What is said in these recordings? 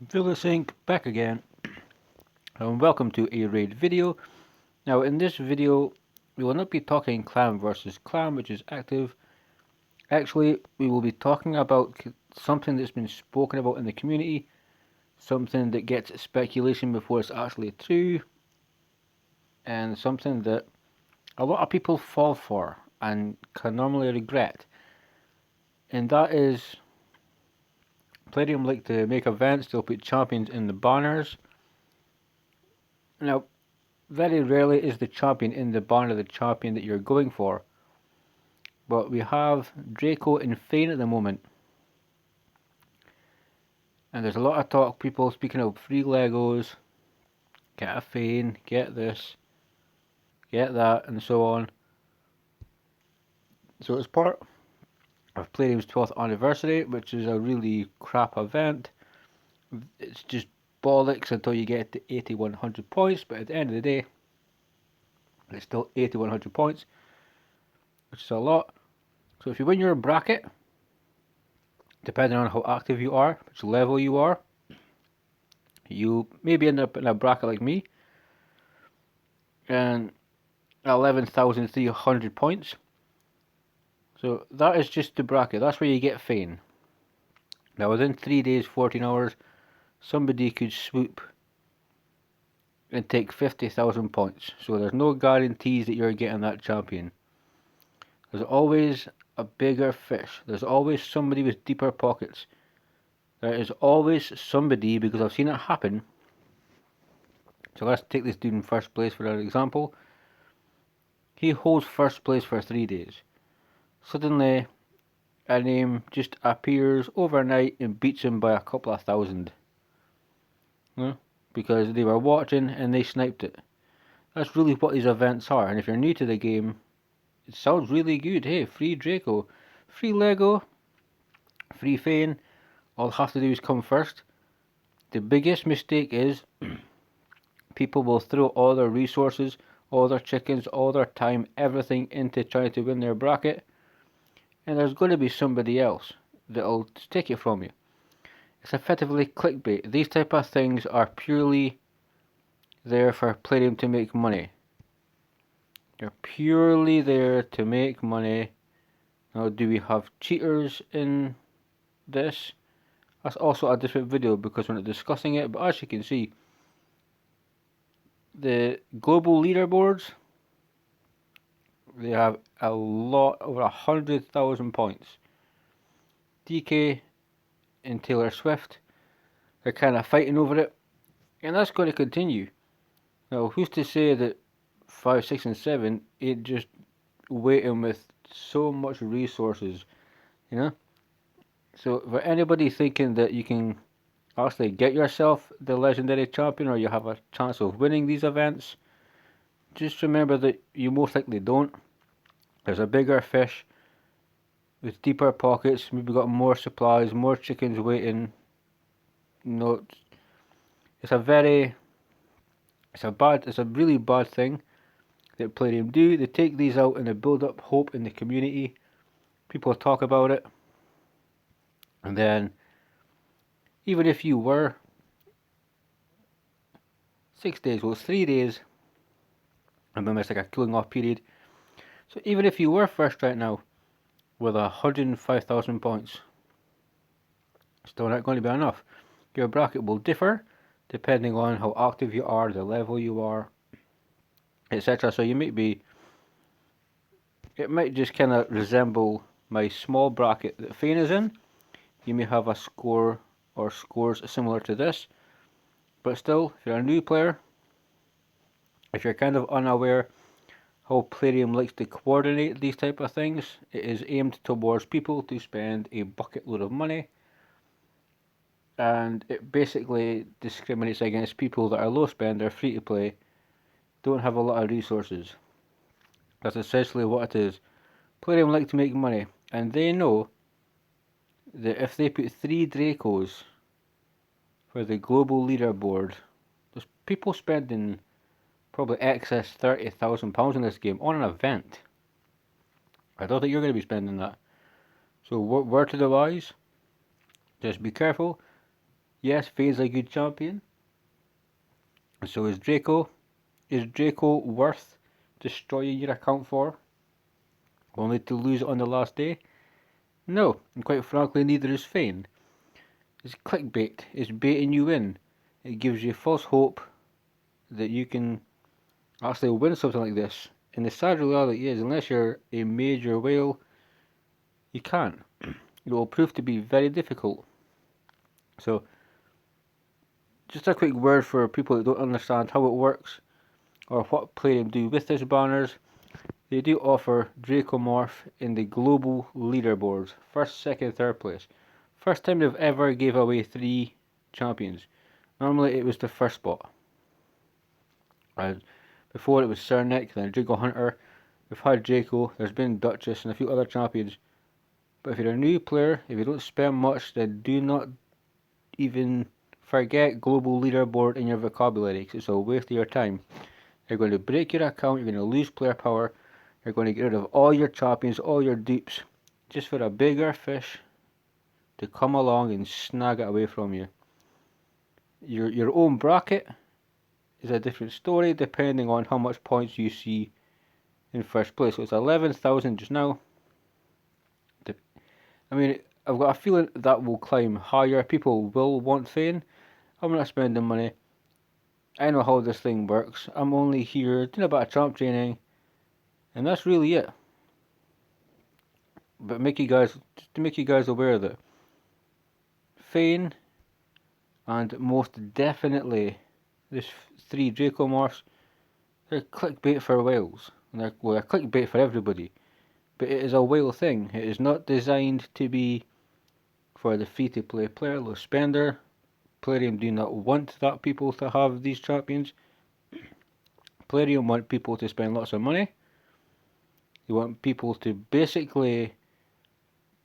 Vilisink back again, and welcome to a raid video. Now in this video we will not be talking clan versus clan, which is active. Actually, we will be talking about something that's been spoken about in the community, something that gets speculation before it's actually true, and something that a lot of people fall for and can normally regret. And that is, Palladium like to make events, they'll put champions in the banners. Now, very rarely is the champion in the banner the champion that you're going for. But we have Draco and Fane at the moment. And there's a lot of talk, people speaking of free Legos, get a Fane, get this, get that, and so on. So it's part of Palladium's 12th anniversary, which is a really crap event. It's just bollocks until you get to 8100 points, but at the end of the day, it's still 8100 points, which is a lot. So if you win your bracket, depending on how active you are, which level you are, you maybe end up in a bracket like me, and 11,300 points. So that is just the bracket, that's where you get Fane. Now within 3 days, 14 hours, somebody could swoop and take 50,000 points. So there's no guarantees that you're getting that champion. There's always a bigger fish. There's always somebody with deeper pockets. There is always somebody, because I've seen it happen. So let's take this dude in first place for an example. He holds first place for 3 days. Suddenly, a name just appears overnight and beats him by a couple of thousand. Because they were watching and they sniped it. That's really what these events are. And if you're new to the game, it sounds really good. Hey, free Draco, free Lego, free Fane. All I have to do is come first. The biggest mistake is people will throw all their resources, all their chickens, all their time, everything into trying to win their bracket. And there's going to be somebody else that'll take it from you. It's effectively clickbait. These type of things are purely there for Palladium to make money. They're purely there to make money. Now, do we have cheaters in this? That's also a different video because we're not discussing it, but as you can see, the global leaderboards, they have a lot, over 100,000 points. DK and Taylor Swift, they're kind of fighting over it, and that's going to continue. Now, who's to say that 5, 6, and 7 ain't just waiting with so much resources, you know? So for anybody thinking that you can actually get yourself the legendary champion, or you have a chance of winning these events, just remember that you most likely don't. There's a bigger fish with deeper pockets, maybe got more supplies, more chickens waiting. No, it's a really bad thing that Palladium do. They take these out and they build up hope in the community. People talk about it, and then even if you were 6 days, well, it's 3 days. Remember, it's like a cooling off period. So even if you were first right now with 105,000 points, still not going to be enough. Your bracket will differ depending on how active you are, the level you are, etc. So it might just kind of resemble my small bracket that Fane is in. You may have a score or scores similar to this, but still, if you're a new player, if you're kind of unaware how Palladium likes to coordinate these type of things, it is aimed towards people to spend a bucket load of money, and it basically discriminates against people that are low spender, free to play, don't have a lot of resources. That's essentially what it is. Palladium like to make money, and they know that if they put 3 Dracos for the global leaderboard, there's people spending probably excess £30,000 in this game on an event. I don't think you're going to be spending that. So word to the wise, just be careful. Yes, Fane's a good champion, and so is Draco. Is Draco worth destroying your account for, only to lose it on the last day? No, and quite frankly, neither is Fane. It's clickbait. It's baiting you in. It gives you false hope that you can actually win something like this. And the sad reality is, unless you're a major whale, you can't. It will prove to be very difficult. So, just a quick word for people that don't understand how it works or what Playdium do with these banners. They do offer Dracomorph in the global leaderboards, first, second, third place. First time they've ever gave away 3 champions. Normally it was the first spot. Before it was Cernic, then Draco Hunter. We've had Draco, there's been Duchess and a few other champions. But if you're a new player, if you don't spend much, then do not even forget global leaderboard in your vocabulary, because it's a waste of your time. You're going to break your account, you're going to lose player power, you're going to get rid of all your champions, all your dupes, just for a bigger fish to come along and snag it away from you. Your own bracket is a different story depending on how much points you see in first place. So it's 11,000 just now. I mean, I've got a feeling that will climb higher. People will want Fane. I'm not spending money. I know how this thing works. I'm only here doing a bit of champ training, and that's really it. But to make you guys aware that Fane and most definitely this 3 Dracomorphs, they're clickbait for whales. And they're clickbait for everybody. But it is a whale thing. It is not designed to be for the free-to-play player, low spender. Playdium do not want that people to have these champions. Playdium want people to spend lots of money. They want people to basically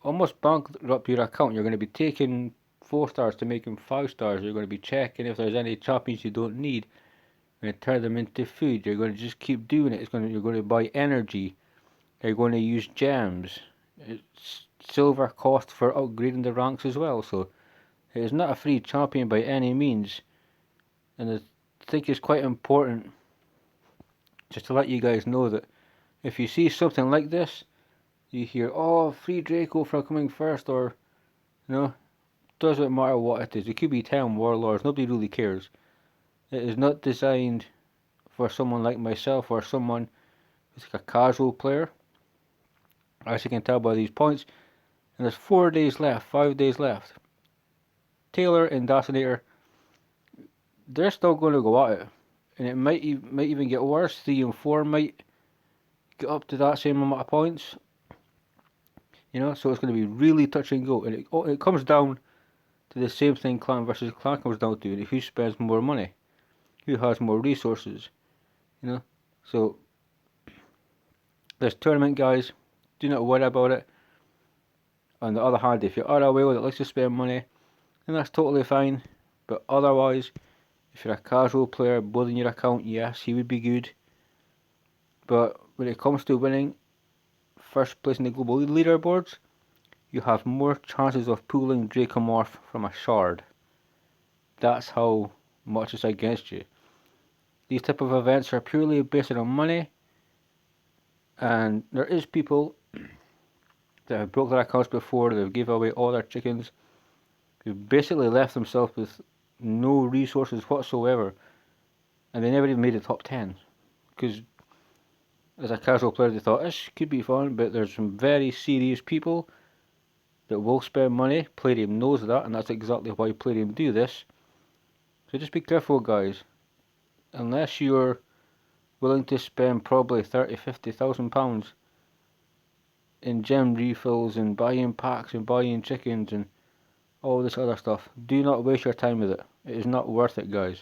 almost bankrupt your account. You're going to be taking 4 stars to make them 5 stars. You're going to be checking if there's any champions you don't need. You're going to turn them into food. You're going to just keep doing it. You're going to buy energy. You're going to use gems. It's silver cost for upgrading the ranks as well. So it is not a free champion by any means. And I think it's quite important just to let you guys know that if you see something like this, you hear, oh, free Draco for coming first, or, you know, doesn't matter what it is. It could be 10 warlords, nobody really cares. It is not designed for someone like myself or someone who's like a casual player. As you can tell by these points, and there's 4 days left, 5 days left. Taylor and Dacinator, they're still going to go at it, and it might even get worse. 3 and 4 might get up to that same amount of points. You know, so it's going to be really touch and go, and it comes down to the same thing clan versus clan comes down to: who spends more money, who has more resources. You know, so this tournament, guys, do not worry about it. On the other hand, if you are a whale that likes to spend money, then that's totally fine. But otherwise, if you're a casual player building your account, yes, he would be good. But when it comes to winning first place in the global leaderboards, you have more chances of pulling Dracomorph from a shard. That's how much it's against you. These type of events are purely based on money, and there is people that have broke their accounts before. They've given away all their chickens. They've basically left themselves with no resources whatsoever, and they never even made the top 10 because as a casual player they thought this could be fun, but there's some very serious people that will spend money. Playdium knows that, and that's exactly why Playdium do this. So just be careful, guys. Unless you're willing to spend probably 30,000-50,000 pounds in gem refills and buying packs and buying chickens and all this other stuff, do not waste your time with it. It is not worth it, guys.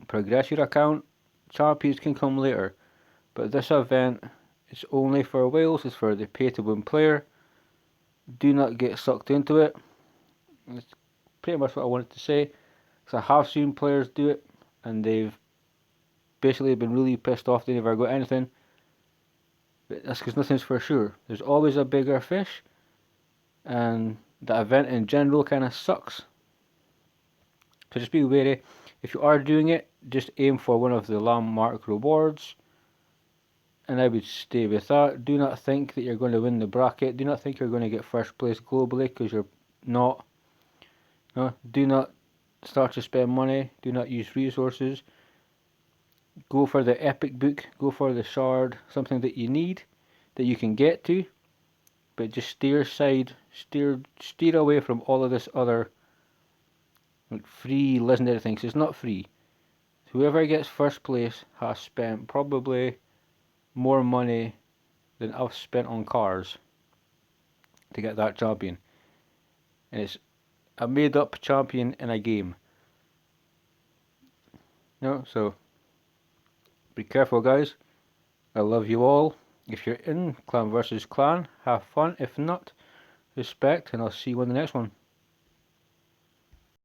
Progress your account. Champions can come later, but this event is only for whales. It's for the pay to win player. Do not get sucked into it. That's pretty much what I wanted to say, because I have seen players do it and they've basically been really pissed off they never got anything. But that's because nothing's for sure. There's always a bigger fish, and the event in general kind of sucks. So just be wary. If you are doing it, just aim for one of the landmark rewards, and I would stay with that. Do not think that you're going to win the bracket. Do not think you're going to get first place globally, because you're not. No, do not start to spend money. Do not use resources. Go for the epic book. Go for the shard, something that you need, that you can get to. But just steer away from all of this other like free legendary things. It's not free. Whoever gets first place has spent probably more money than I've spent on cars to get that champion. And it's a made up champion in a game. No, so be careful, guys. I love you all. If you're in clan versus clan, have fun. If not, respect, and I'll see you on the next one.